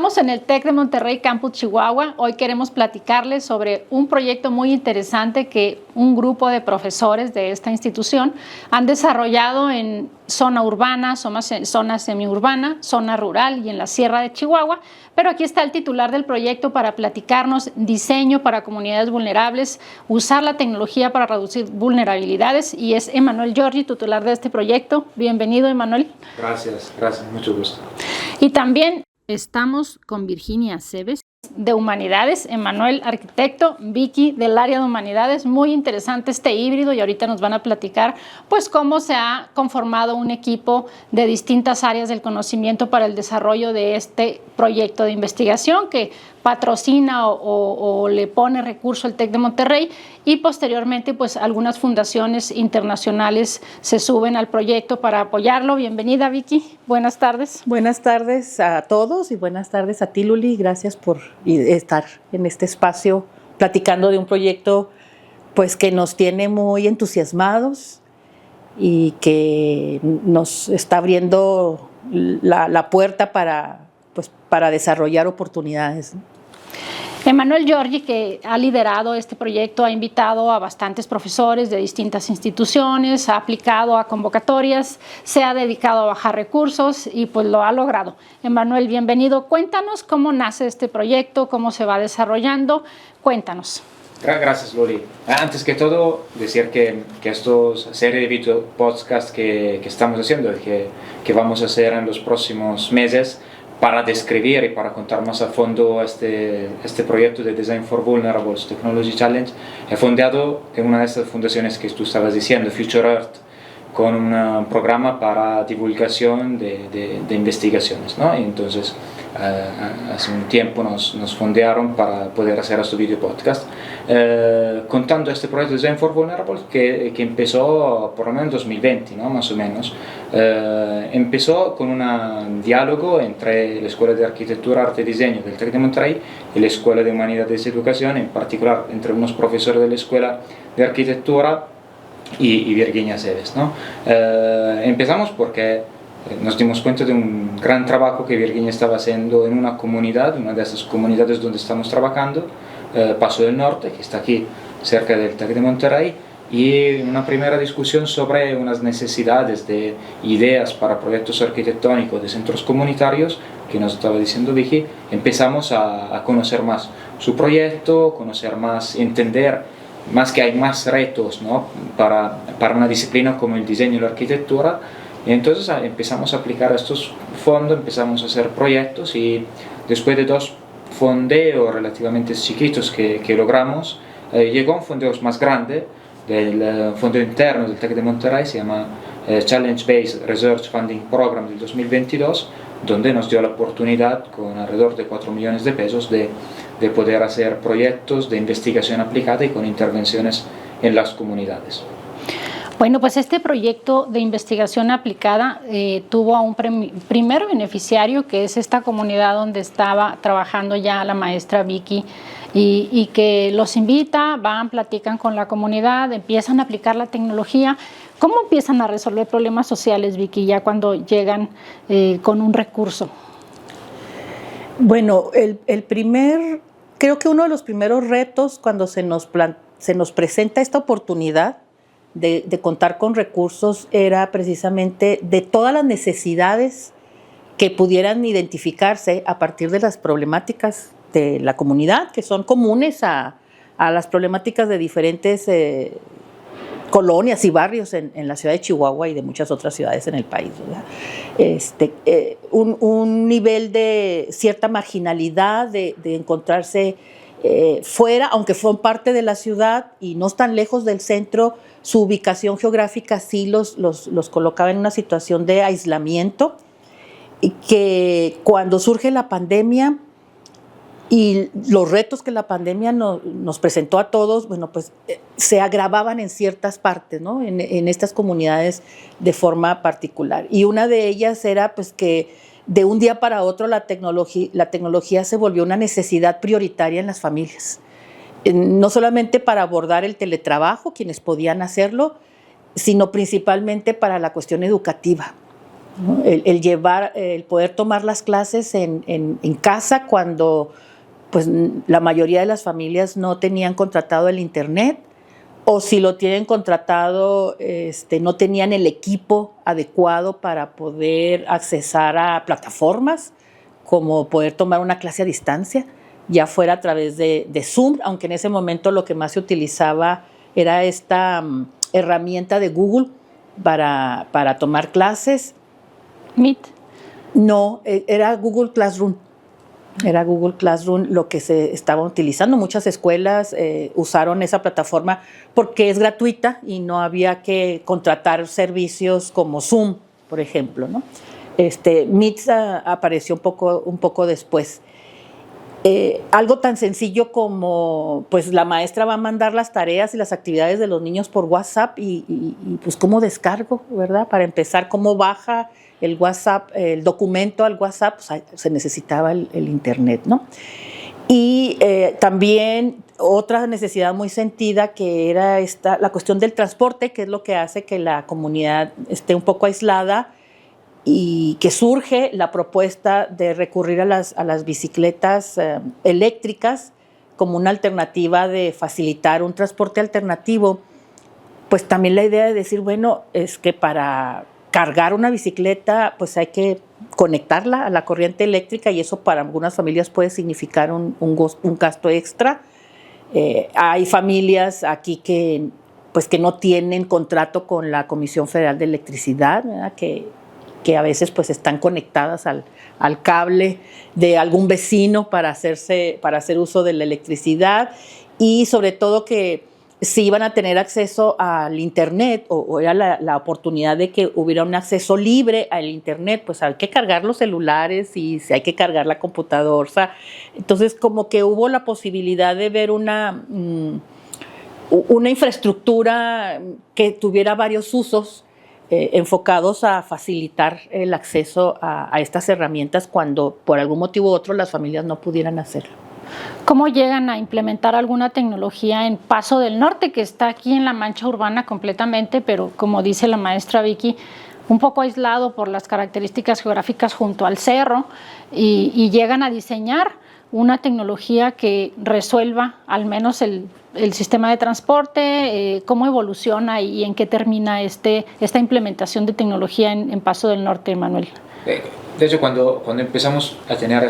Estamos en el TEC de Monterrey, Campus Chihuahua. Hoy queremos platicarles sobre un proyecto muy interesante que un grupo de profesores de esta institución han desarrollado en zona urbana, zona semiurbana, zona rural y en la Sierra de Chihuahua. Pero aquí está el titular del proyecto para platicarnos diseño para comunidades vulnerables, usar la tecnología para reducir vulnerabilidades, y es Emanuel Giorgi, titular de este proyecto. Bienvenido, Emanuel. Gracias, mucho gusto. Y también estamos con Virginia Cebes, de Humanidades, Emanuel, arquitecto, Vicky, del área de Humanidades. Muy interesante este híbrido, y ahorita nos van a platicar pues cómo se ha conformado un equipo de distintas áreas del conocimiento para el desarrollo de este proyecto de investigación que patrocina o le pone recurso el TEC de Monterrey, y posteriormente pues algunas fundaciones internacionales se suben al proyecto para apoyarlo. Bienvenida, Vicky. Buenas tardes. Buenas tardes a todos y buenas tardes a ti, Luli. Gracias por estar en este espacio platicando de un proyecto pues que nos tiene muy entusiasmados y que nos está abriendo la puerta para desarrollar oportunidades. Emanuel Giorgi, que ha liderado este proyecto, ha invitado a bastantes profesores de distintas instituciones, ha aplicado a convocatorias, se ha dedicado a bajar recursos y pues lo ha logrado. Emanuel, bienvenido. Cuéntanos cómo nace este proyecto, cómo se va desarrollando. Cuéntanos. Gracias, Loli. Antes que todo, decir que estos serie de video podcast que estamos haciendo, que vamos a hacer en los próximos meses, para describir y para contar más a fondo este proyecto de Design for Vulnerables Technology Challenge, he fundado en una de estas fundaciones que tú estabas diciendo, Future Earth, con un programa para divulgación de investigaciones, ¿no? Y entonces, hace un tiempo nos fundaron para poder hacer este video podcast, contando este proyecto de Design for Vulnerables que empezó por lo menos en 2020, ¿no? Más o menos. Empezó con un diálogo entre la Escuela de Arquitectura, Arte y Diseño del TEC de Monterrey y la Escuela de Humanidades y Educación, en particular entre unos profesores de la Escuela de Arquitectura y Virginia Cebes, ¿no? Empezamos porque nos dimos cuenta de un gran trabajo que Virginia estaba haciendo en una comunidad, una de esas comunidades donde estamos trabajando, Paso del Norte, que está aquí cerca del TEC de Monterrey, y una primera discusión sobre unas necesidades de ideas para proyectos arquitectónicos de centros comunitarios, que nos estaba diciendo Vicky. Empezamos a conocer más su proyecto, conocer más, entender más que hay más retos, ¿no? para una disciplina como el diseño y la arquitectura. Y entonces empezamos a aplicar estos fondos, empezamos a hacer proyectos, y después de 2 fondeos relativamente chiquitos que logramos, llegó un fondeo más grande del fondo interno del TEC de Monterrey, se llama Challenge Based Research Funding Program del 2022, donde nos dio la oportunidad, con alrededor de 4 millones de pesos, de poder hacer proyectos de investigación aplicada y con intervenciones en las comunidades. Bueno, pues este proyecto de investigación aplicada tuvo a un primer beneficiario, que es esta comunidad donde estaba trabajando ya la maestra Vicky, y que los invita, van, platican con la comunidad, empiezan a aplicar la tecnología. ¿Cómo empiezan a resolver problemas sociales, Vicky, ya cuando llegan con un recurso? Bueno, creo que uno de los primeros retos cuando se nos presenta esta oportunidad de contar con recursos era precisamente de todas las necesidades que pudieran identificarse a partir de las problemáticas de la comunidad, que son comunes a las problemáticas de diferentes colonias y barrios en la ciudad de Chihuahua y de muchas otras ciudades en el país, ¿verdad? Un nivel de cierta marginalidad, de encontrarse fuera, aunque son parte de la ciudad y no están lejos del centro, su ubicación geográfica sí los colocaba en una situación de aislamiento, y que cuando surge la pandemia y los retos que la pandemia nos presentó a todos, bueno, pues se agravaban en ciertas partes, ¿no? En estas comunidades de forma particular. Y una de ellas era pues que de un día para otro la tecnología se volvió una necesidad prioritaria en las familias. No solamente para abordar el teletrabajo, quienes podían hacerlo, sino principalmente para la cuestión educativa. ¿no? El poder tomar las clases en casa cuando pues, la mayoría de las familias no tenían contratado el internet, o si lo tienen contratado, no tenían el equipo adecuado para poder accesar a plataformas, como poder tomar una clase a distancia, ya fuera a través de Zoom, aunque en ese momento lo que más se utilizaba era esta herramienta de Google para tomar clases. Meet. No, era Google Classroom. Era Google Classroom lo que se estaba utilizando. Muchas escuelas usaron esa plataforma porque es gratuita y no había que contratar servicios como Zoom, por ejemplo, ¿no? Meet apareció un poco después. Algo tan sencillo como pues la maestra va a mandar las tareas y las actividades de los niños por WhatsApp y pues cómo descargo, ¿verdad? Para empezar, cómo baja el WhatsApp, el documento al WhatsApp, pues se necesitaba el internet, ¿no? Y también otra necesidad muy sentida que era la cuestión del transporte, que es lo que hace que la comunidad esté un poco aislada, y que surge la propuesta de recurrir a las bicicletas eléctricas como una alternativa de facilitar un transporte alternativo. Pues también la idea de decir, bueno, es que para cargar una bicicleta pues hay que conectarla a la corriente eléctrica, y eso para algunas familias puede significar un gasto extra. Hay familias aquí que no tienen contrato con la Comisión Federal de Electricidad, ¿verdad? Que a veces pues están conectadas al cable de algún vecino para hacer uso de la electricidad, y sobre todo que si iban a tener acceso al internet o era la oportunidad de que hubiera un acceso libre al internet, pues hay que cargar los celulares y hay que cargar la computadora. O sea, entonces como que hubo la posibilidad de ver una infraestructura que tuviera varios usos, enfocados a facilitar el acceso a estas herramientas cuando por algún motivo u otro las familias no pudieran hacerlo. ¿Cómo llegan a implementar alguna tecnología en Paso del Norte, que está aquí en la mancha urbana completamente, pero como dice la maestra Vicky, un poco aislado por las características geográficas junto al cerro, y llegan a diseñar una tecnología que resuelva al menos el sistema de transporte? ¿Cómo evoluciona y en qué termina esta implementación de tecnología en Paso del Norte, Manuel? De hecho, cuando empezamos a tener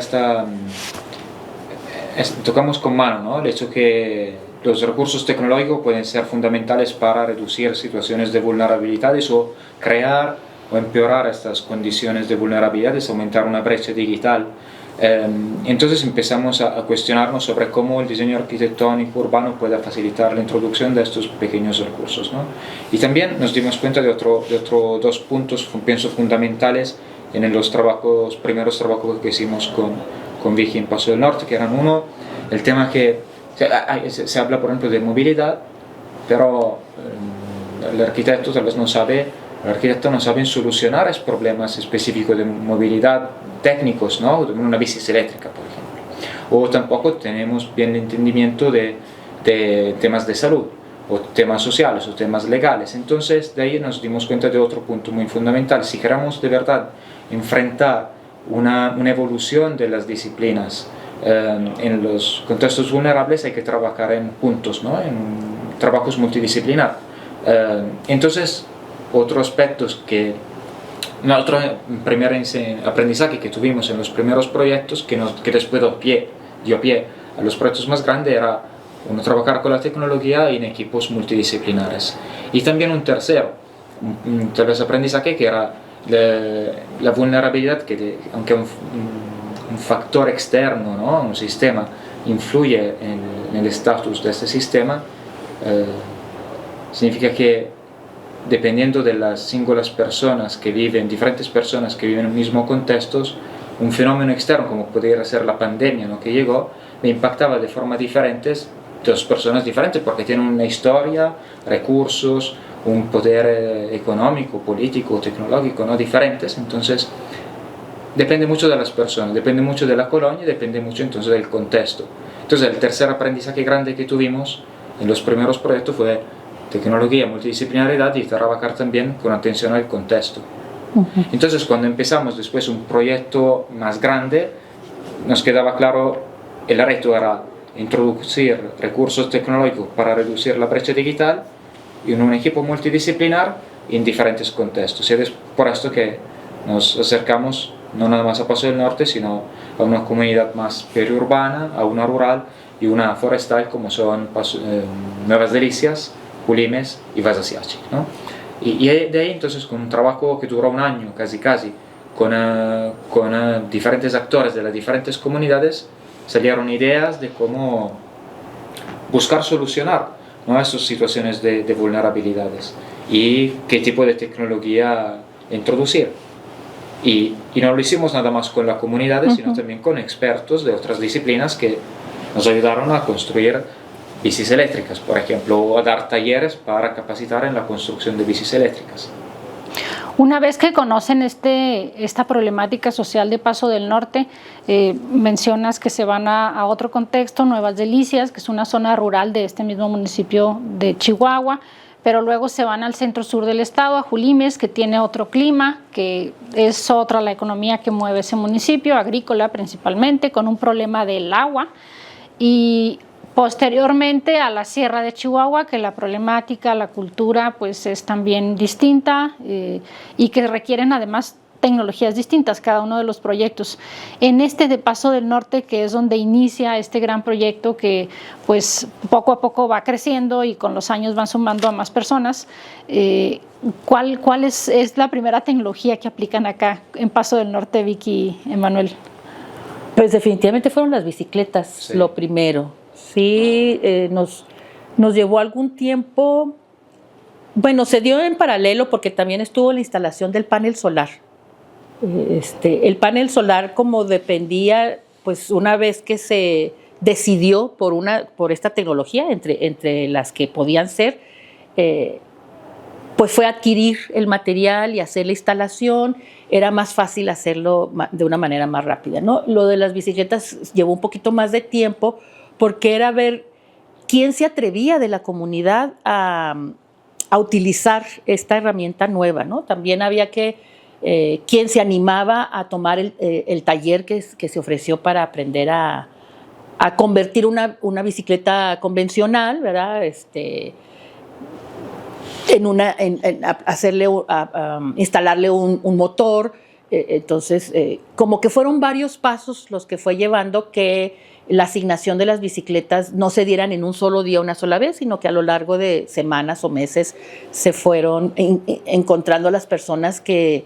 tocamos con mano, ¿no? El hecho que los recursos tecnológicos pueden ser fundamentales para reducir situaciones de vulnerabilidades o crear o empeorar estas condiciones de vulnerabilidades, aumentar una brecha digital. Entonces empezamos a cuestionarnos sobre cómo el diseño arquitectónico urbano puede facilitar la introducción de estos pequeños recursos, ¿no? Y también nos dimos cuenta de otros dos puntos, pienso, fundamentales en los primeros trabajos que hicimos con Vicky en Paso del Norte, que eran uno, el tema que se habla, por ejemplo, de movilidad, pero el arquitecto tal vez no sabe solucionar esos problemas específicos de movilidad técnicos, ¿no? Una bici eléctrica, por ejemplo. O tampoco tenemos bien el entendimiento de temas de salud, o temas sociales, o temas legales. Entonces, de ahí nos dimos cuenta de otro punto muy fundamental. Si queremos de verdad enfrentar una evolución de las disciplinas en los contextos vulnerables, hay que trabajar en puntos, ¿no? En trabajos multidisciplinar. Entonces, otro aspecto otro primer aprendizaje que tuvimos en los primeros proyectos, que después dio pie a los proyectos más grandes, era trabajar con la tecnología en equipos multidisciplinares. Y también un tercero, tal vez aprendizaje, que era la vulnerabilidad, que aunque un factor externo, ¿no? Un sistema influye en el estatus de este sistema, significa que dependiendo de las singulares personas diferentes personas que viven en el mismo contexto, un fenómeno externo como podría ser la pandemia, ¿no? Que llegó, me impactaba de forma diferente, dos personas diferentes, porque tienen una historia, recursos, un poder económico, político, tecnológico, ¿no? Diferentes. Entonces depende mucho de las personas, depende mucho de la colonia, depende mucho entonces del contexto. Entonces el tercer aprendizaje grande que tuvimos en los primeros proyectos fue tecnología, multidisciplinaridad, y trabajar también con atención al contexto. Entonces, cuando empezamos después un proyecto más grande, nos quedaba claro, el reto era introducir recursos tecnológicos para reducir la brecha digital en un equipo multidisciplinar en diferentes contextos. Y es por esto que nos acercamos no nada más a Paso del Norte, sino a una comunidad más periurbana, a una rural y una forestal como son Nuevas Delicias, Julimes y Vasasiachi, ¿no? Y de ahí entonces, con un trabajo que duró un año casi, con diferentes actores de las diferentes comunidades, salieron ideas de cómo buscar solucionar, ¿no?, esas situaciones de vulnerabilidades y qué tipo de tecnología introducir. Y no lo hicimos nada más con la comunidad, sino también con expertos de otras disciplinas que nos ayudaron a construir bicis eléctricas, por ejemplo, o a dar talleres para capacitar en la construcción de bicis eléctricas. Una vez que conocen esta problemática social de Paso del Norte, mencionas que se van a otro contexto, Nuevas Delicias, que es una zona rural de este mismo municipio de Chihuahua, pero luego se van al centro sur del estado, a Julimes, que tiene otro clima, que es otra la economía que mueve ese municipio, agrícola principalmente, con un problema del agua, y posteriormente a la Sierra de Chihuahua, que la problemática, la cultura, pues es también distinta y que requieren además tecnologías distintas, cada uno de los proyectos. En este de Paso del Norte, que es donde inicia este gran proyecto que pues poco a poco va creciendo y con los años van sumando a más personas, ¿cuál es la primera tecnología que aplican acá en Paso del Norte, Vicky y Emanuel? Pues definitivamente fueron las bicicletas, sí, lo primero. Sí, nos llevó algún tiempo, bueno, se dio en paralelo porque también estuvo la instalación del panel solar. El panel solar, como dependía, pues una vez que se decidió por esta tecnología, entre las que podían ser, pues fue adquirir el material y hacer la instalación. Era más fácil hacerlo de una manera más rápida, ¿no? Lo de las bicicletas llevó un poquito más de tiempo porque era ver quién se atrevía de la comunidad a utilizar esta herramienta nueva, ¿no? También había quién se animaba a tomar el taller que se ofreció para aprender a convertir una bicicleta convencional, ¿verdad? Instalarle un motor. Entonces, como que fueron varios pasos los que fue llevando que la asignación de las bicicletas no se dieran en un solo día, una sola vez, sino que a lo largo de semanas o meses se fueron encontrando las personas que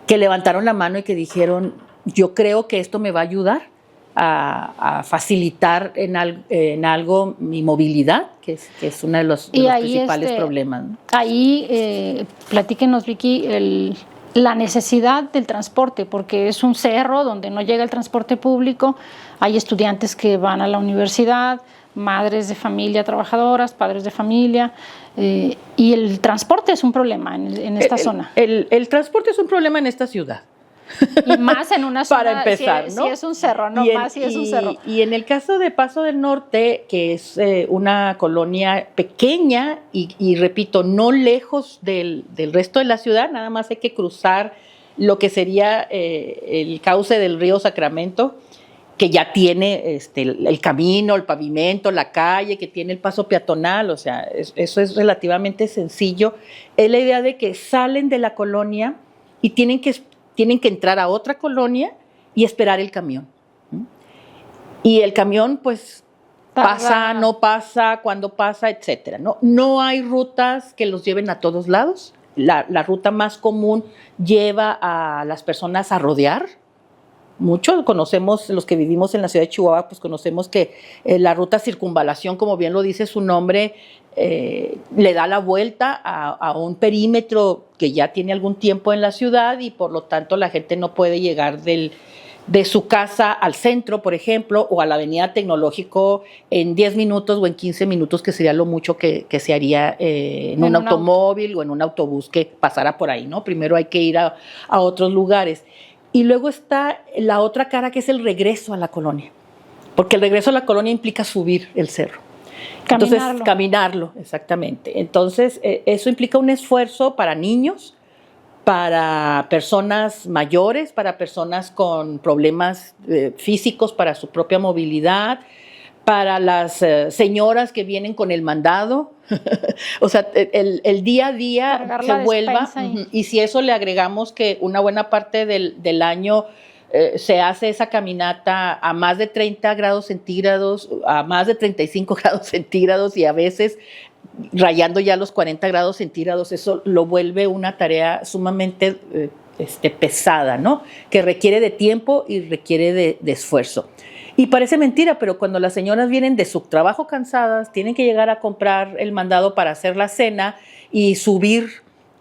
levantaron la mano y que dijeron, yo creo que esto me va a ayudar a facilitar en algo mi movilidad, que es uno de los principales problemas, ¿no? Ahí, platíquenos, Vicky, la necesidad del transporte, porque es un cerro donde no llega el transporte público, hay estudiantes que van a la universidad, madres de familia trabajadoras, padres de familia, y el transporte es un problema en esta zona. El transporte es un problema en esta ciudad. Y más en una zona, para empezar, ¿no? Si es un cerro, no más si es un cerro. Y en el caso de Paso del Norte, que es una colonia pequeña y repito, no lejos del resto de la ciudad, nada más hay que cruzar lo que sería el cauce del río Sacramento, que ya tiene el camino, el pavimento, la calle, que tiene el paso peatonal, o sea, eso es relativamente sencillo. Es la idea de que salen de la colonia y tienen que entrar a otra colonia y esperar el camión. Y el camión, pues, pasa, no pasa, cuando pasa, etcétera. No hay rutas que los lleven a todos lados. La ruta más común lleva a las personas a rodear. Mucho conocemos, los que vivimos en la ciudad de Chihuahua, pues conocemos que la ruta circunvalación, como bien lo dice su nombre, le da la vuelta a un perímetro que ya tiene algún tiempo en la ciudad y por lo tanto la gente no puede llegar de su casa al centro, por ejemplo, o a la avenida Tecnológico en 10 minutos o en 15 minutos, que sería lo mucho que se haría en un automóvil o en un autobús que pasara por ahí, ¿no? Primero hay que ir a otros lugares. Y luego está la otra cara, que es el regreso a la colonia, porque el regreso a la colonia implica subir el cerro. Caminarlo, exactamente. Entonces, eso implica un esfuerzo para niños, para personas mayores, para personas con problemas físicos, para su propia movilidad, para las señoras que vienen con el mandado. O sea, el día a día Cargar se la vuelva, despensa y si eso le agregamos que una buena parte del año se hace esa caminata a más de 30 grados centígrados, a más de 35 grados centígrados y a veces rayando ya los 40 grados centígrados, eso lo vuelve una tarea sumamente pesada, ¿no? Que requiere de tiempo y requiere de esfuerzo. Y parece mentira, pero cuando las señoras vienen de su trabajo cansadas, tienen que llegar a comprar el mandado para hacer la cena y subir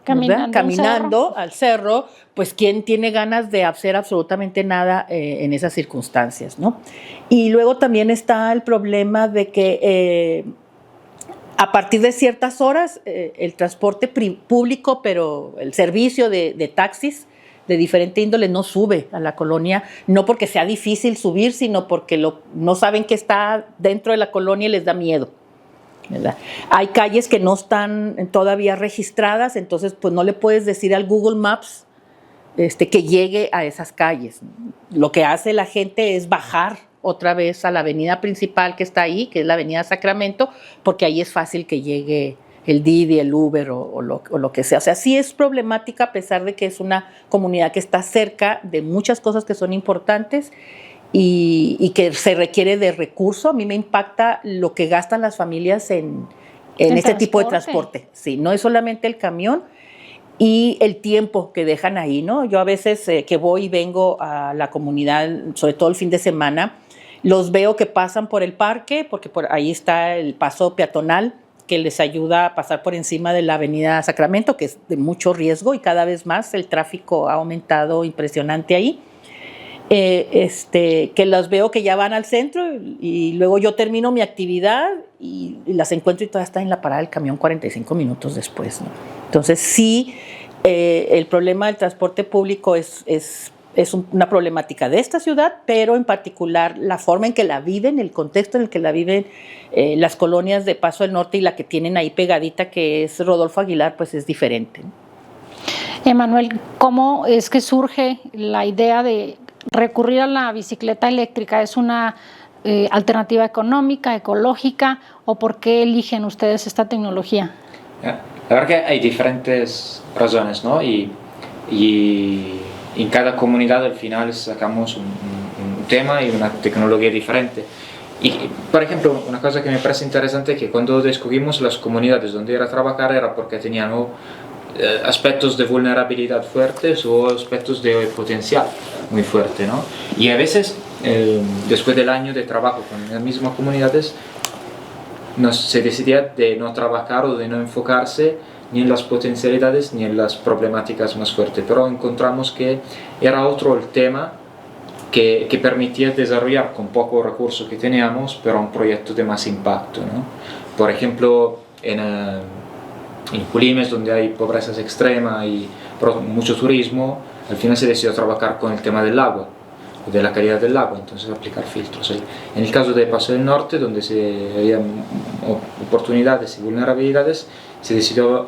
caminando al cerro, pues ¿quién tiene ganas de hacer absolutamente nada en esas circunstancias, ¿no? Y luego también está el problema de que a partir de ciertas horas el transporte público, pero el servicio de taxis de diferente índole no sube a la colonia, no porque sea difícil subir, sino porque no saben que está dentro de la colonia y les da miedo, ¿verdad? Hay calles que no están todavía registradas, entonces pues no le puedes decir al Google Maps que llegue a esas calles. Lo que hace la gente es bajar otra vez a la avenida principal que está ahí, que es la avenida Sacramento, porque ahí es fácil que llegue el Didi, el Uber o lo que sea. O sea, sí es problemática a pesar de que es una comunidad que está cerca de muchas cosas que son importantes y que se requiere de recursos. A mí me impacta lo que gastan las familias en este tipo de transporte. Sí, no es solamente el camión y el tiempo que dejan ahí, ¿no? Yo a veces que voy y vengo a la comunidad, sobre todo el fin de semana, los veo que pasan por el parque, porque por ahí está el paso peatonal que les ayuda a pasar por encima de la avenida Sacramento, que es de mucho riesgo y cada vez más el tráfico ha aumentado impresionante ahí. Que las veo que ya van al centro y luego yo termino mi actividad y las encuentro y todavía están en la parada del camión 45 minutos después, ¿no? Entonces sí, el problema del transporte público es una problemática de esta ciudad, pero en particular la forma en que la viven, el contexto en el que la viven las colonias de Paso del Norte y la que tienen ahí pegadita, que es Rodolfo Aguilar, pues es diferente, ¿no? Emanuel, ¿cómo es que surge la idea de recurrir a la bicicleta eléctrica? ¿Es una alternativa económica, ecológica, o por qué eligen ustedes esta tecnología? La verdad que hay diferentes razones, ¿no? Y en cada comunidad al final sacamos un tema y una tecnología diferente. Y, por ejemplo, una cosa que me parece interesante es que cuando descubrimos las comunidades donde ir a trabajar era porque tenían aspectos de vulnerabilidad fuertes o aspectos de potencial muy fuerte, ¿no? Y a veces, después del año de trabajo con las mismas comunidades, se decidía de no trabajar o de no enfocarse ni en las potencialidades ni en las problemáticas más fuertes, pero encontramos que era otro el tema que permitía desarrollar con poco recurso que teníamos, pero un proyecto de más impacto, ¿no? Por ejemplo, en Quilmes, donde hay pobrezas extremas y mucho turismo, al final se decidió trabajar con el tema del agua, de la calidad del agua, entonces aplicar filtros. En el caso de Paso del Norte, donde había oportunidades y vulnerabilidades, se decidió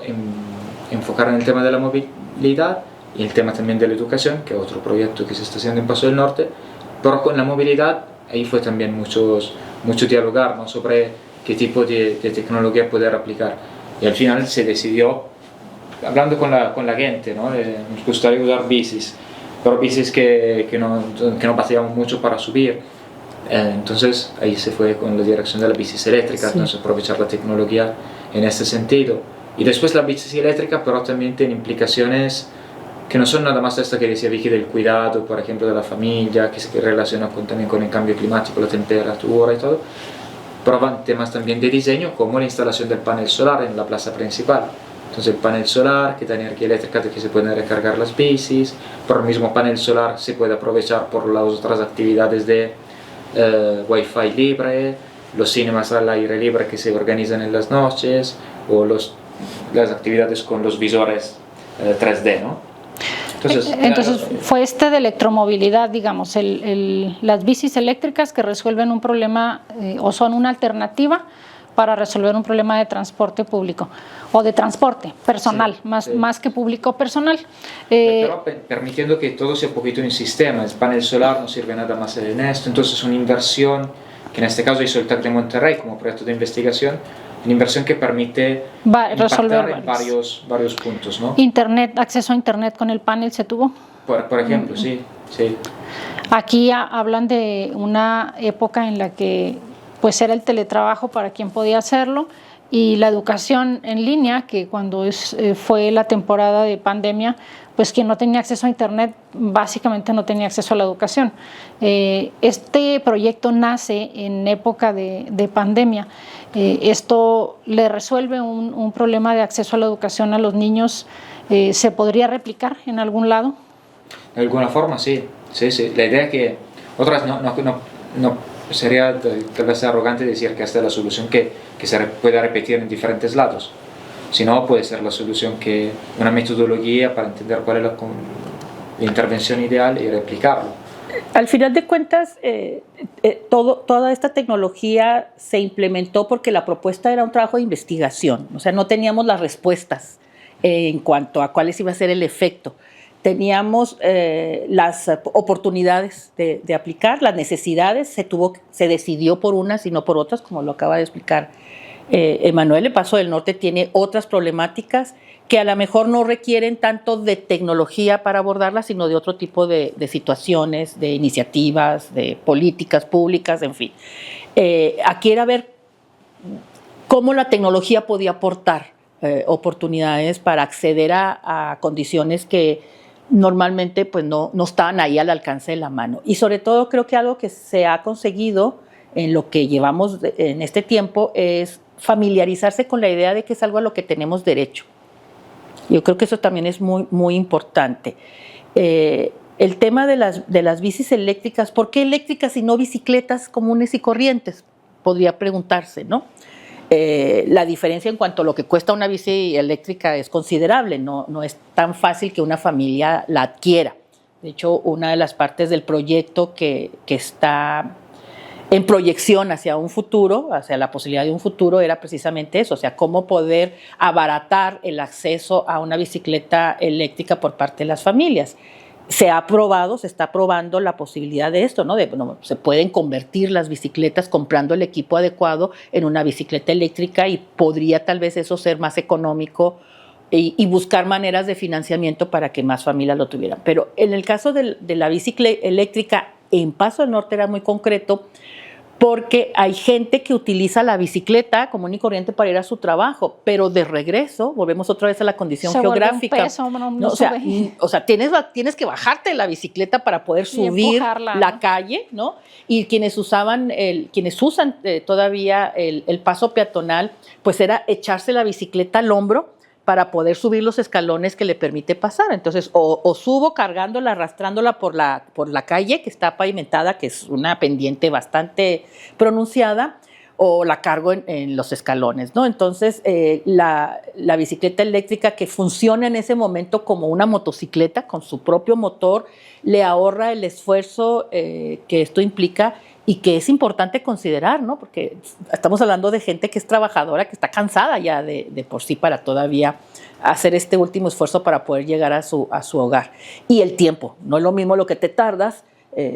enfocar en el tema de la movilidad y el tema también de la educación, que es otro proyecto que se está haciendo en Paso del Norte, pero con la movilidad ahí fue también mucho dialogar, ¿no? Sobre qué tipo de tecnología poder aplicar. Y al final se decidió, hablando con la gente, ¿no? Nos gustaría usar bicis, pero bicis que no batallaban mucho para subir. Entonces ahí se fue con la dirección de la bicis eléctrica, sí. Entonces aprovechar la tecnología en este sentido. Y después la bici eléctrica, pero también tiene implicaciones que no son nada más esta que decía Vicky del cuidado, por ejemplo, de la familia, que se relaciona también con el cambio climático, la temperatura y todo, pero van temas también de diseño, como la instalación del panel solar en la plaza principal. Entonces el panel solar que da energía eléctrica de que se pueden recargar las bicis, pero el mismo panel solar se puede aprovechar por las otras actividades de Wi-Fi libre, los cinemas al aire libre que se organizan en las noches, o las actividades con los visores 3D, ¿no? Entonces fue de electromovilidad, digamos, las bicis eléctricas que resuelven un problema o son una alternativa para resolver un problema de transporte público o de transporte personal, más que público personal. Pero permitiendo que todo sea un poquito en sistema, el panel solar no sirve nada más en esto, entonces una inversión, que en este caso hizo el TEC de Monterrey como proyecto de investigación, una inversión que permite resolver en varios puntos, ¿no? Internet, acceso a Internet con el panel se tuvo. Por ejemplo, sí. Aquí hablan de una época en la que pues era el teletrabajo para quien podía hacerlo y la educación en línea, que cuando fue la temporada de pandemia, pues quien no tenía acceso a Internet básicamente no tenía acceso a la educación. Este proyecto nace en época de pandemia. Esto le resuelve un problema de acceso a la educación a los niños. ¿Se podría replicar en algún lado? De alguna forma, sí. La idea es que otras no sería tal vez arrogante decir que esta es la solución que se pueda repetir en diferentes lados. Si no, puede ser la solución que una metodología para entender cuál es la intervención ideal y replicarlo. Al final de cuentas, toda esta tecnología se implementó porque la propuesta era un trabajo de investigación. O sea, no teníamos las respuestas en cuanto a cuál iba a ser el efecto. Teníamos las oportunidades de aplicar, las necesidades, se decidió por unas y no por otras, como lo acaba de explicar Emanuel. El Paso del Norte tiene otras problemáticas que a lo mejor no requieren tanto de tecnología para abordarlas, sino de otro tipo de situaciones, de iniciativas, de políticas públicas, en fin. Aquí era ver cómo la tecnología podía aportar oportunidades para acceder a condiciones que normalmente pues no estaban ahí al alcance de la mano. Y sobre todo creo que algo que se ha conseguido en lo que llevamos en este tiempo es familiarizarse con la idea de que es algo a lo que tenemos derecho. Yo creo que eso también es muy, muy importante. El tema de las bicis eléctricas, ¿por qué eléctricas y no bicicletas comunes y corrientes? Podría preguntarse, ¿no? La diferencia en cuanto a lo que cuesta una bici eléctrica es considerable, no es tan fácil que una familia la adquiera. De hecho, una de las partes del proyecto que está en proyección hacia un futuro, hacia la posibilidad de un futuro, era precisamente eso, o sea, cómo poder abaratar el acceso a una bicicleta eléctrica por parte de las familias. Se está probando la posibilidad de esto, ¿no? Se pueden convertir las bicicletas comprando el equipo adecuado en una bicicleta eléctrica y podría tal vez eso ser más económico y buscar maneras de financiamiento para que más familias lo tuvieran. Pero en el caso de la bicicleta eléctrica en Paso del Norte era muy concreto porque hay gente que utiliza la bicicleta común y corriente para ir a su trabajo, pero de regreso, volvemos otra vez a la condición geográfica. Peso, o sea, tienes que bajarte de la bicicleta para poder subir la calle, ¿no? Y quienes usan todavía el paso peatonal, pues era echarse la bicicleta al hombro para poder subir los escalones que le permite pasar. Entonces, o subo cargándola, arrastrándola por la calle que está pavimentada, que es una pendiente bastante pronunciada, o la cargo en los escalones, ¿no? Entonces, la bicicleta eléctrica que funciona en ese momento como una motocicleta con su propio motor, le ahorra el esfuerzo que esto implica y que es importante considerar, ¿no? Porque estamos hablando de gente que es trabajadora, que está cansada ya de por sí para todavía hacer este último esfuerzo para poder llegar a su hogar. Y el tiempo, no es lo mismo lo que te tardas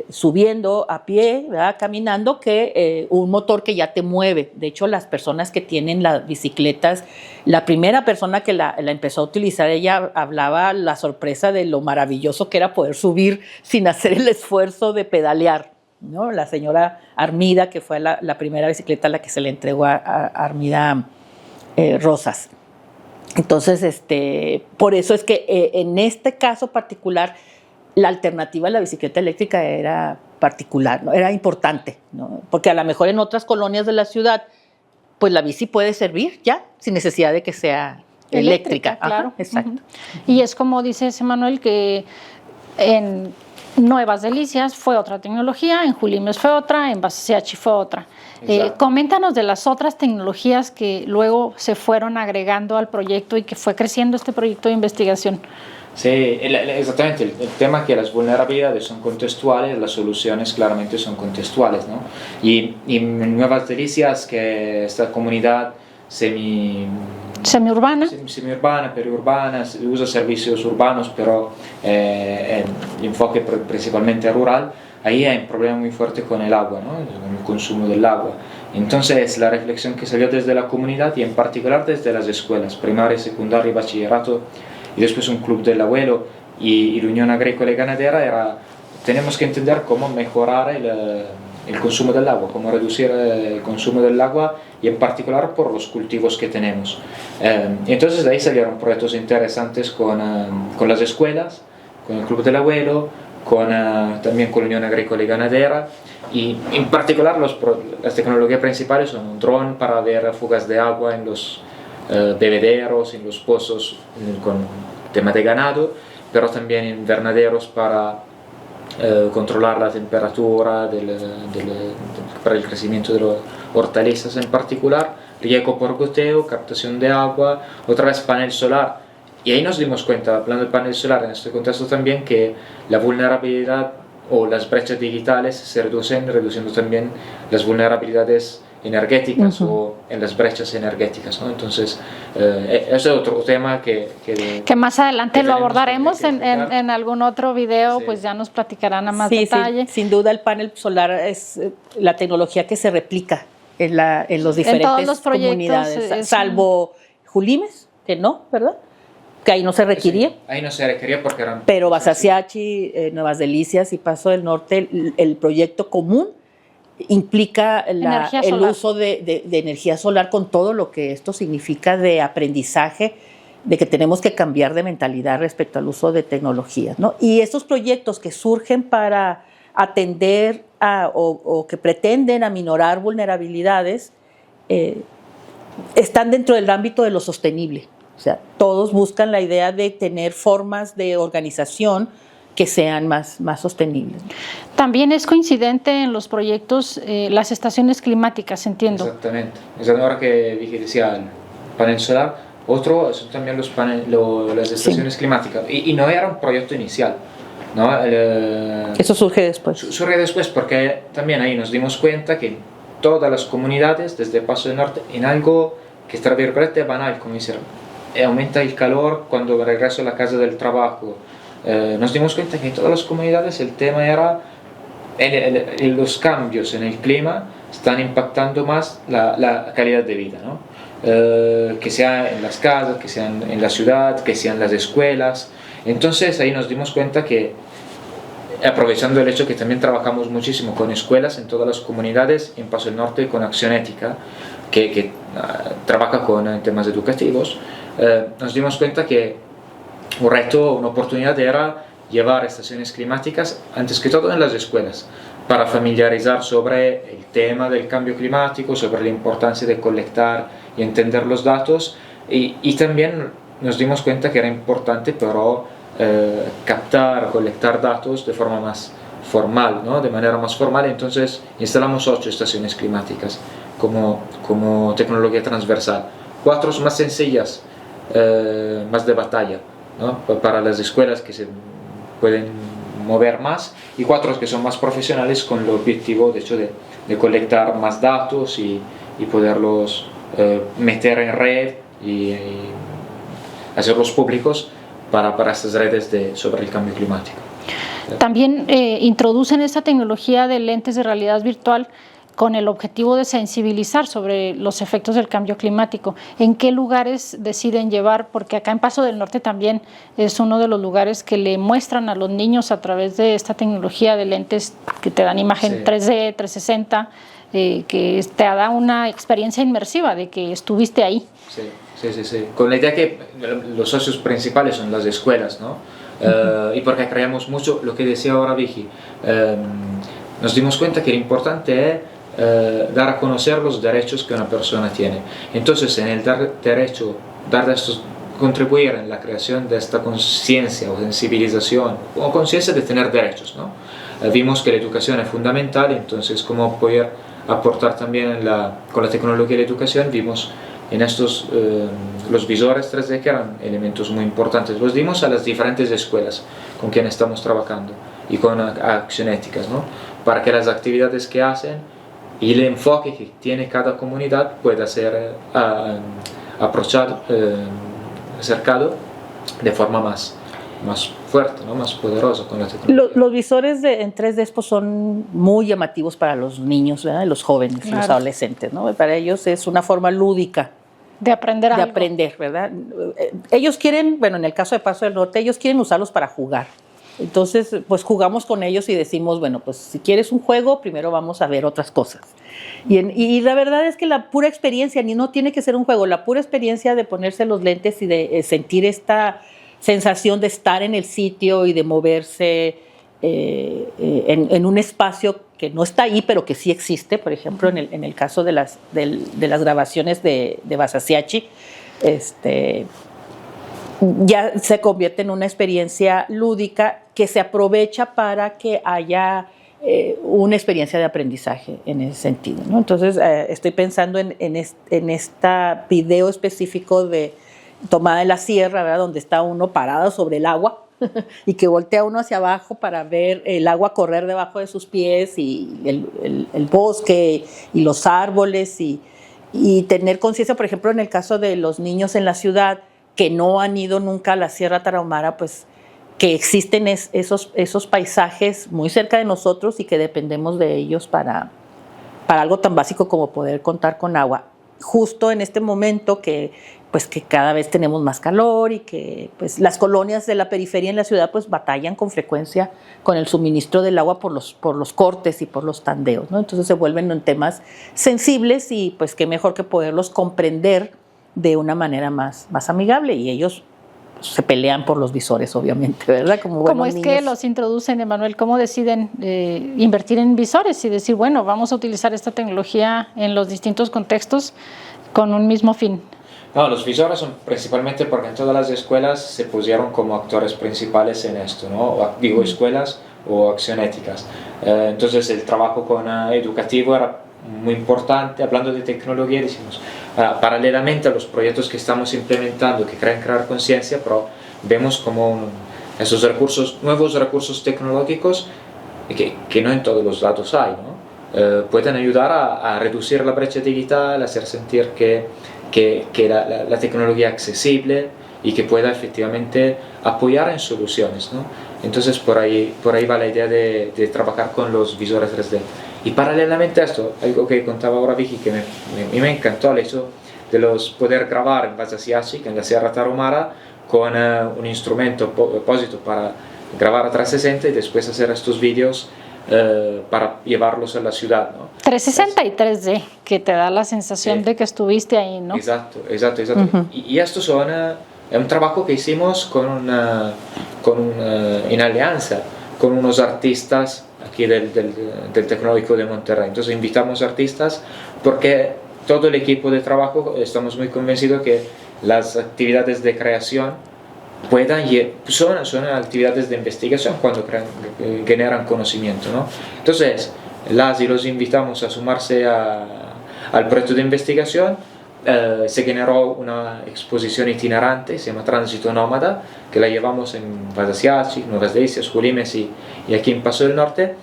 subiendo a pie, ¿verdad? Caminando, que un motor que ya te mueve. De hecho, las personas que tienen las bicicletas, la primera persona que la empezó a utilizar, ella hablaba la sorpresa de lo maravilloso que era poder subir sin hacer el esfuerzo de pedalear, ¿no? La señora Armida, que fue la primera bicicleta a la que se le entregó a Armida Rosas. Entonces, por eso es que en este caso particular, la alternativa a la bicicleta eléctrica era particular, ¿no? Era importante, ¿no? Porque a lo mejor en otras colonias de la ciudad, pues la bici puede servir ya, sin necesidad de que sea eléctrica. Claro. Ajá, exacto. Y es como dice Manuel, que Nuevas Delicias fue otra tecnología, en Julimes fue otra, en Basaseachi fue otra. Coméntanos de las otras tecnologías que luego se fueron agregando al proyecto y que fue creciendo este proyecto de investigación. Sí, exactamente. El tema es que las vulnerabilidades son contextuales, las soluciones claramente son contextuales, ¿no? Y en Nuevas Delicias, que esta comunidad semiurbana, periurbana, usa servicios urbanos, pero el enfoque principalmente rural, ahí hay un problema muy fuerte con el agua, ¿no? El consumo del agua. Entonces, la reflexión que salió desde la comunidad y en particular desde las escuelas, primaria, secundaria y bachillerato, y después un club del abuelo y la Unión Agrícola y Ganadera, era: tenemos que entender cómo mejorar el consumo del agua, cómo reducir el consumo del agua y en particular por los cultivos que tenemos. Entonces de ahí salieron proyectos interesantes con las escuelas, con el Club del Abuelo, también con la Unión Agrícola y Ganadera, y en particular las tecnologías principales son un dron para ver fugas de agua en los bebederos, en los pozos con tema de ganado, pero también invernaderos para controlar la temperatura para el crecimiento de las hortalizas en particular, riego por goteo, captación de agua, otra vez panel solar. Y ahí nos dimos cuenta, hablando de panel solar en este contexto también, que la vulnerabilidad o las brechas digitales se reducen, reduciendo también las vulnerabilidades energéticas o en las brechas energéticas, ¿no? Entonces, ese es otro tema que más adelante lo abordaremos en algún otro video, sí. Pues ya nos platicarán a más detalle. Sí, sin duda el panel solar es la tecnología que se replica en los diferentes todos los comunidades, salvo Julimes, que no, ¿verdad? Que ahí no se requería. Sí, ahí no se requería porque eran... Pero Basaseachi, Nuevas Delicias y Paso del Norte, el proyecto común implica el uso de energía solar con todo lo que esto significa de aprendizaje, de que tenemos que cambiar de mentalidad respecto al uso de tecnologías, ¿no? Y estos proyectos que surgen para atender o que pretenden aminorar vulnerabilidades están dentro del ámbito de lo sostenible. O sea, todos buscan la idea de tener formas de organización que sean más sostenibles. También es coincidente en los proyectos las estaciones climáticas, entiendo. Exactamente. Ahora que decía el panel solar, otro son también las estaciones climáticas. Y no era un proyecto inicial, ¿no? Eso surge después. Surge después porque también ahí nos dimos cuenta que todas las comunidades, desde Paso del Norte, en algo que es extraordinariamente banal, como decir, aumenta el calor cuando regreso a la casa del trabajo. Nos dimos cuenta que en todas las comunidades el tema era los cambios en el clima están impactando más la calidad de vida, ¿no? Que sea en las casas, que sea en la ciudad, que sea en las escuelas. Entonces ahí nos dimos cuenta que, aprovechando el hecho que también trabajamos muchísimo con escuelas en todas las comunidades, en Paso del Norte con Acción Ética, que trabaja con temas educativos, nos dimos cuenta que un reto, una oportunidad era llevar estaciones climáticas, antes que todo en las escuelas, para familiarizar sobre el tema del cambio climático, sobre la importancia de colectar y entender los datos, y también nos dimos cuenta que era importante, pero colectar datos de forma más formal, ¿no? De manera más formal. Entonces instalamos 8 estaciones climáticas como tecnología transversal, 4 más sencillas, más de batalla, ¿no? Para las escuelas que se pueden mover más, y 4 que son más profesionales con el objetivo de hecho de colectar más datos y poderlos meter en red y hacerlos públicos para estas redes sobre el cambio climático. También introducen esta tecnología de lentes de realidad virtual con el objetivo de sensibilizar sobre los efectos del cambio climático. ¿En qué lugares deciden llevar? Porque acá en Paso del Norte también es uno de los lugares que le muestran a los niños a través de esta tecnología de lentes que te dan imagen, sí, 3D, 360, que te da una experiencia inmersiva de que estuviste ahí. Sí. Con la idea que los socios principales son las escuelas, ¿no? Y porque creemos mucho, lo que decía ahora Vicky, nos dimos cuenta que lo importante es dar a conocer los derechos que una persona tiene. Entonces, en el dar estos contribuir en la creación de esta conciencia o sensibilización o conciencia de tener derechos, ¿no? Vimos que la educación es fundamental, entonces cómo poder aportar también con la tecnología de la educación. Vimos en estos los visores 3D que eran elementos muy importantes. Los dimos a las diferentes escuelas con quienes estamos trabajando y con accionéticas, ¿no? Para que las actividades que hacen y el enfoque que tiene cada comunidad pueda ser acercado de forma más fuerte, ¿no? Más poderosa con la tecnología. Los visores en 3D pues son muy llamativos para los niños, ¿verdad? Los jóvenes, claro. Los adolescentes, ¿no? Para ellos es una forma lúdica de aprender algo. De aprender, ¿verdad? Ellos quieren, bueno, en el caso de Paso del Norte, ellos quieren usarlos para jugar. Entonces, pues jugamos con ellos y decimos, bueno, pues si quieres un juego, primero vamos a ver otras cosas. Y la verdad es que la pura experiencia, ni no tiene que ser un juego, la pura experiencia de ponerse los lentes y de sentir esta sensación de estar en el sitio y de moverse en un espacio que no está ahí, pero que sí existe. Por ejemplo, en el caso de las grabaciones de Basasiachi, ya se convierte en una experiencia lúdica que se aprovecha para que haya una experiencia de aprendizaje en ese sentido, ¿no? Entonces, estoy pensando en este video específico de Tomada de la Sierra, ¿verdad? Donde está uno parado sobre el agua y que voltea uno hacia abajo para ver el agua correr debajo de sus pies y el bosque y los árboles y tener conciencia, por ejemplo, en el caso de los niños en la ciudad que no han ido nunca a la Sierra Tarahumara, pues que existen esos paisajes muy cerca de nosotros y que dependemos de ellos para algo tan básico como poder contar con agua. Justo en este momento que cada vez tenemos más calor y que pues, las colonias de la periferia en la ciudad pues, batallan con frecuencia con el suministro del agua por los cortes y por los tandeos, ¿no? Entonces se vuelven en temas sensibles y pues qué mejor que poderlos comprender de una manera más amigable, y ellos se pelean por los visores, obviamente, ¿verdad? ¿Cómo es que los introducen, Emanuel? ¿Cómo deciden invertir en visores y decir, bueno, vamos a utilizar esta tecnología en los distintos contextos con un mismo fin? No, los visores son principalmente porque en todas las escuelas se pusieron como actores principales en esto, ¿no? Digo, escuelas o accionéticas. Entonces el trabajo educativo era muy importante. Hablando de tecnología, decimos, paralelamente a los proyectos que estamos implementando que quieren crear conciencia, pero vemos como esos nuevos recursos tecnológicos que no en todos los lados hay, ¿no? Pueden ayudar a reducir la brecha digital, a hacer sentir que la tecnología es accesible y que pueda efectivamente apoyar en soluciones, ¿no? Entonces por ahí va la idea de trabajar con los visores 3D. Y paralelamente a esto, algo que contaba ahora Vicky, que me encantó, el hecho de poder grabar en Basasiachi, en la Sierra Tarahumara, con un instrumento opósito para grabar a 360 y después hacer estos vídeos para llevarlos a la ciudad, ¿no? 360 y 3D, que te da la sensación de que estuviste ahí, ¿no? Exacto. Uh-huh. Y esto es un trabajo que hicimos en alianza con unos artistas aquí del Tecnológico de Monterrey. Entonces invitamos artistas porque todo el equipo de trabajo estamos muy convencidos que las actividades de creación son actividades de investigación cuando generan conocimiento, ¿no? Entonces los invitamos a sumarse al proyecto de investigación. Se generó una exposición itinerante, se llama Tránsito Nómada, que la llevamos en Basasiachi, Nuevas Delicias, Julimes y aquí en Paso del Norte,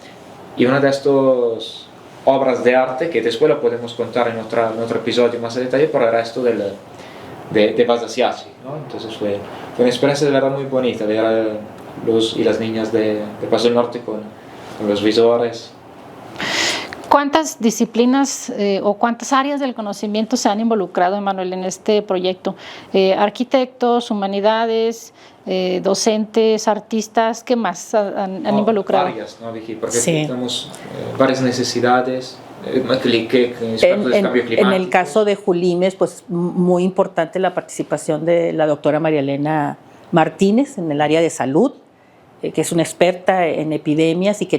y una de estas obras de arte que después lo podemos contar en otro episodio más a detalle, pero era esto de Basasiachi, ¿no? Entonces fue una experiencia de verdad muy bonita ver a los y las niñas de Paso del Norte con los visores. ¿Cuántas disciplinas o cuántas áreas del conocimiento se han involucrado, Emanuel, en este proyecto? Arquitectos, humanidades, docentes, artistas, ¿qué más han involucrado? Varias, ¿no, Vicky? Porque tenemos varias necesidades. En el caso de Julimes, pues muy importante la participación de la doctora María Elena Martínez en el área de salud. que es una experta en epidemias y que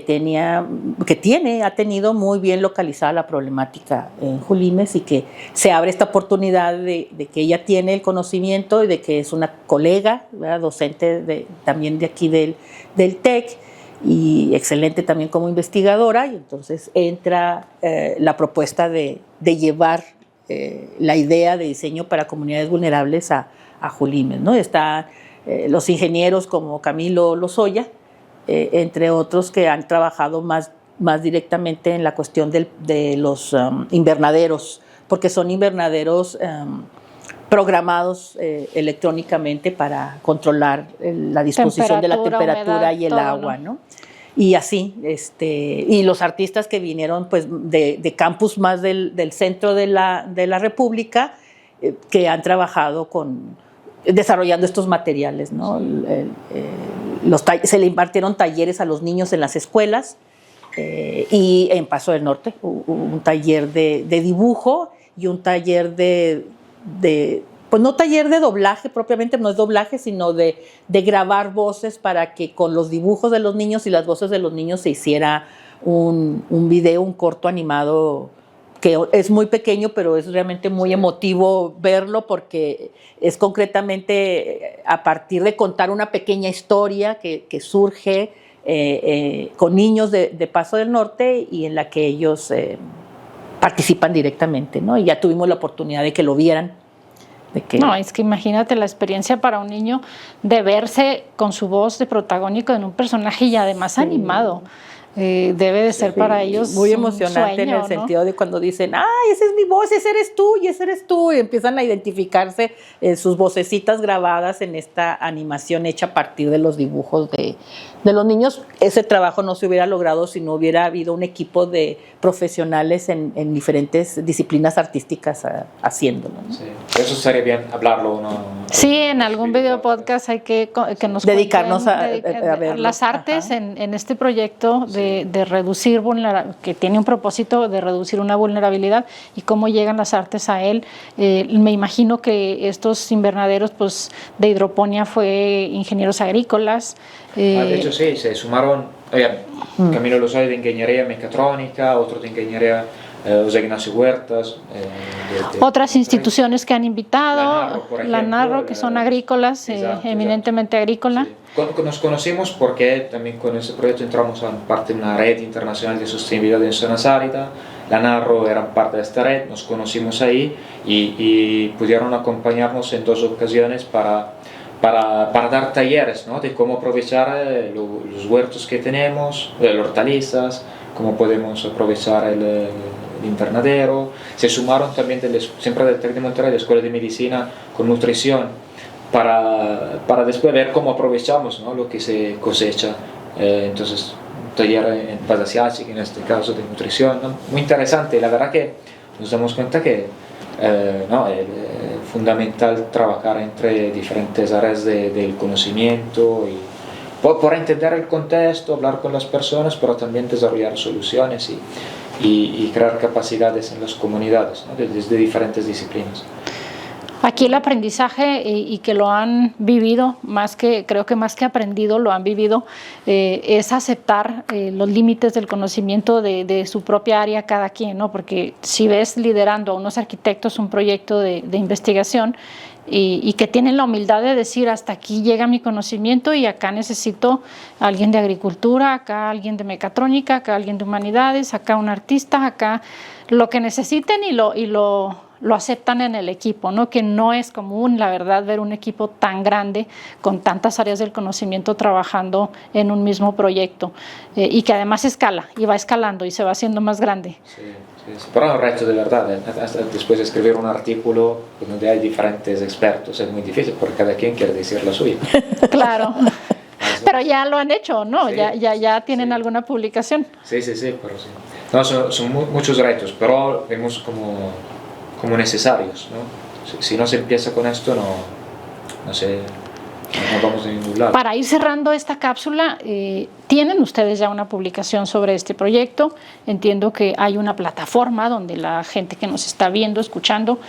ha tenido muy bien localizada la problemática en Julimes, y que se abre esta oportunidad de que ella tiene el conocimiento y de que es una colega, ¿verdad?, docente también de aquí del TEC, y excelente también como investigadora, y entonces entra la propuesta de llevar la idea de diseño para comunidades vulnerables a Julimes, ¿no? Están los ingenieros como Camilo Lozoya, entre otros, que han trabajado más directamente en la cuestión de los invernaderos, porque son invernaderos programados electrónicamente para controlar la disposición de la temperatura, humedad, y el agua, ¿no? Y así, y los artistas que vinieron pues de campus más del centro de la República, que han trabajado desarrollando estos materiales, ¿no? Se le impartieron talleres a los niños en las escuelas, y en Paso del Norte un taller de dibujo y un taller pues no taller de doblaje propiamente, no es doblaje, sino de grabar voces para que con los dibujos de los niños y las voces de los niños se hiciera un video, un corto animado, que es muy pequeño, pero es realmente muy emotivo verlo, porque es concretamente a partir de contar una pequeña historia que surge con niños de Paso del Norte, y en la que ellos participan directamente, ¿no? Y ya tuvimos la oportunidad de que lo vieran. No, es que imagínate la experiencia para un niño de verse con su voz de protagónico en un personaje, y además animado. Debe de ser para ellos muy emocionante, sueño, en el sentido de cuando dicen, ¡ay, esa es mi voz, ese eres tú, y ese eres tú! Y empiezan a identificarse sus vocecitas grabadas en esta animación hecha a partir de los dibujos de los niños. Ese trabajo no se hubiera logrado si no hubiera habido un equipo de profesionales en diferentes disciplinas artísticas haciéndolo, ¿no? Sí, eso sería bien hablarlo, ¿no? Sí, en algún video podcast hay que nos dedicarnos a verlo. Las artes en este proyecto de reducir que tiene un propósito de reducir una vulnerabilidad, y cómo llegan las artes a él. Me imagino que estos invernaderos pues de hidroponía fue ingenieros agrícolas. De hecho sí, se sumaron Camilo Lozoya de ingeniería mecatrónica, otro de ingeniería José Ignacio Huertas, otras instituciones que han invitado, la Narro, que son agrícolas, eminentemente agrícola. Sí. Nos conocimos porque también con ese proyecto entramos a parte de una red internacional de sostenibilidad en zonas áridas. La Narro era parte de esta red, nos conocimos ahí, y pudieron acompañarnos en 2 ocasiones para dar talleres, ¿no?, de cómo aprovechar los huertos que tenemos, las hortalizas, cómo podemos aprovechar el invernadero. Se sumaron también siempre del TEC de Monterrey, de la Escuela de Medicina, con nutrición, para después ver cómo aprovechamos, ¿no?, lo que se cosecha. Entonces, taller en base asiática, en este caso de nutrición, ¿no? Muy interesante. La verdad que nos damos cuenta que es fundamental trabajar entre diferentes áreas del conocimiento, y por entender el contexto, hablar con las personas, pero también desarrollar soluciones y crear capacidades en las comunidades, ¿no?, desde diferentes disciplinas. Aquí el aprendizaje, y que lo han vivido, creo que más que aprendido, lo han vivido, es aceptar los límites del conocimiento de su propia área cada quien, ¿no? Porque si ves liderando a unos arquitectos un proyecto de investigación, y que tienen la humildad de decir, hasta aquí llega mi conocimiento, y acá necesito a alguien de agricultura, acá alguien de mecatrónica, acá alguien de humanidades, acá un artista, acá lo que necesiten, y lo aceptan en el equipo, ¿no? Que no es común, la verdad, ver un equipo tan grande con tantas áreas del conocimiento trabajando en un mismo proyecto, y que además escala y va escalando y se va haciendo más grande. Sí, pero es un reto de verdad, hasta después de escribir un artículo donde hay diferentes expertos es muy difícil, porque cada quien quiere decir la suya. Claro. Pero ya lo han hecho, ¿no? Sí, ya tienen alguna publicación. Sí, pero sí. No, son muchos retos, pero vemos como necesarios, ¿no? Si no se empieza con esto, no vamos a ningún lado. Para ir cerrando esta cápsula, Tienen ustedes ya una publicación sobre este proyecto. Entiendo que hay una plataforma donde la gente que nos está viendo, escuchando,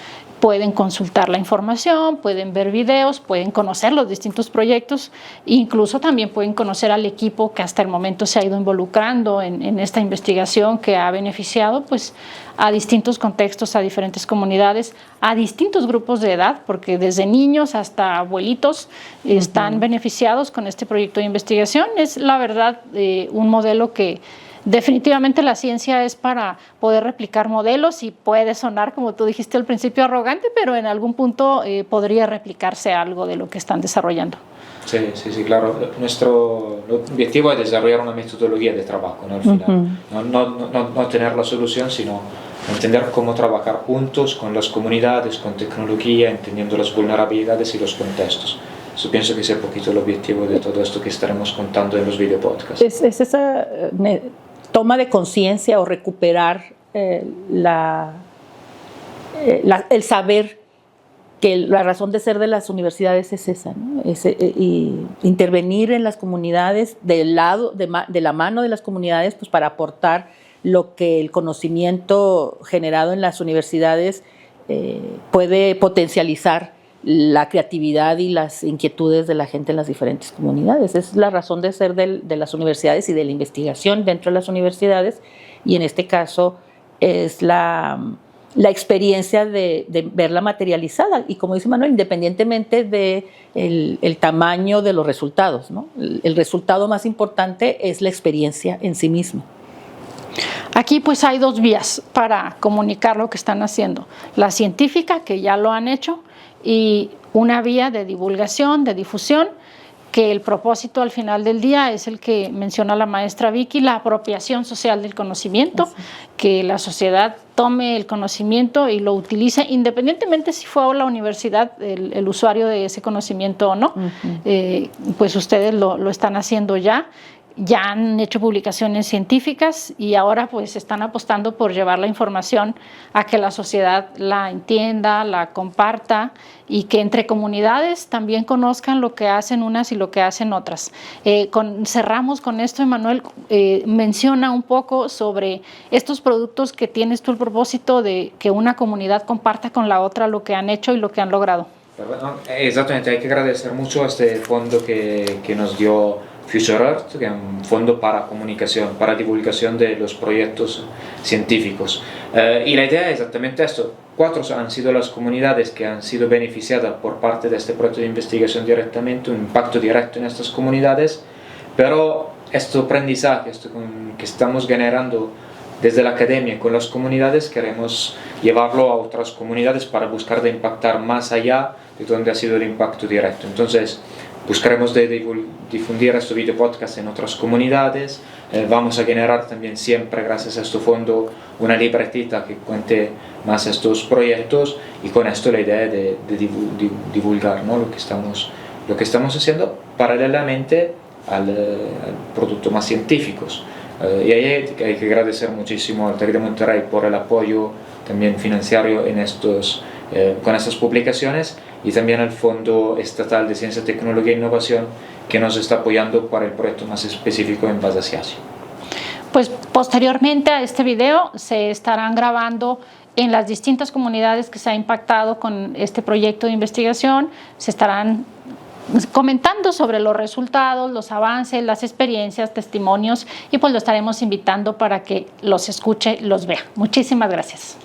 pueden consultar la información, pueden ver videos, pueden conocer los distintos proyectos, incluso también pueden conocer al equipo que hasta el momento se ha ido involucrando en esta investigación, que ha beneficiado pues a distintos contextos, a diferentes comunidades, a distintos grupos de edad, porque desde niños hasta abuelitos están beneficiados con este proyecto de investigación. Es la verdad un modelo que definitivamente la ciencia es para poder replicar modelos, y puede sonar, como tú dijiste al principio, arrogante, pero en algún punto podría replicarse algo de lo que están desarrollando. Sí, claro. Nuestro objetivo es desarrollar una metodología de trabajo, ¿no? Al final. No tener la solución, sino entender cómo trabajar juntos con las comunidades, con tecnología, entendiendo las vulnerabilidades y los contextos. Eso pienso que es un poquito el objetivo de todo esto que estaremos contando en los videopodcasts. Es esa toma de conciencia o recuperar el saber que la razón de ser de las universidades es esa, ¿no? Y intervenir en las comunidades de la mano de las comunidades, pues para aportar lo que el conocimiento generado en las universidades puede potencializar la creatividad y las inquietudes de la gente en las diferentes comunidades. Es la razón de ser de las universidades y de la investigación dentro de las universidades, y en este caso es la experiencia de verla materializada, y como dice Manuel, independientemente del tamaño de los resultados, ¿no? El resultado más importante es la experiencia en sí misma. Aquí pues hay dos vías para comunicar lo que están haciendo: la científica, que ya lo han hecho, y una vía de divulgación, de difusión, que el propósito al final del día es el que menciona la maestra Vicky, la apropiación social del conocimiento, que la sociedad tome el conocimiento y lo utilice, independientemente si fue a la universidad el usuario de ese conocimiento o no. Pues ustedes lo están haciendo ya han hecho publicaciones científicas, y ahora pues están apostando por llevar la información a que la sociedad la entienda, la comparta, y que entre comunidades también conozcan lo que hacen unas y lo que hacen otras. Cerramos con esto. Emanuel, menciona un poco sobre estos productos que tienes tú el propósito de que una comunidad comparta con la otra lo que han hecho y lo que han logrado. Exactamente, hay que agradecer mucho a este fondo que nos dio Future Earth, que es un fondo para comunicación, para divulgación de los proyectos científicos. Y la idea es exactamente esto. 4 han sido las comunidades que han sido beneficiadas por parte de este proyecto de investigación directamente, un impacto directo en estas comunidades, pero este aprendizaje, esto que estamos generando desde la academia con las comunidades, queremos llevarlo a otras comunidades para buscar de impactar más allá de donde ha sido el impacto directo. Entonces, buscaremos de difundir este video podcast en otras comunidades. Vamos a generar también siempre, gracias a este fondo, una libretita que cuente más estos proyectos, y con esto la idea de divulgar, ¿no? lo que estamos haciendo paralelamente al producto más científicos. Y ahí hay que agradecer muchísimo al TEC de Monterrey por el apoyo también financiero en con estas publicaciones, y también al Fondo Estatal de Ciencia, Tecnología e Innovación, que nos está apoyando para el proyecto más específico en base hacia Asia. Pues posteriormente a este video se estarán grabando en las distintas comunidades que se ha impactado con este proyecto de investigación, se estarán comentando sobre los resultados, los avances, las experiencias, testimonios, y pues lo estaremos invitando para que los escuche, los vea. Muchísimas gracias.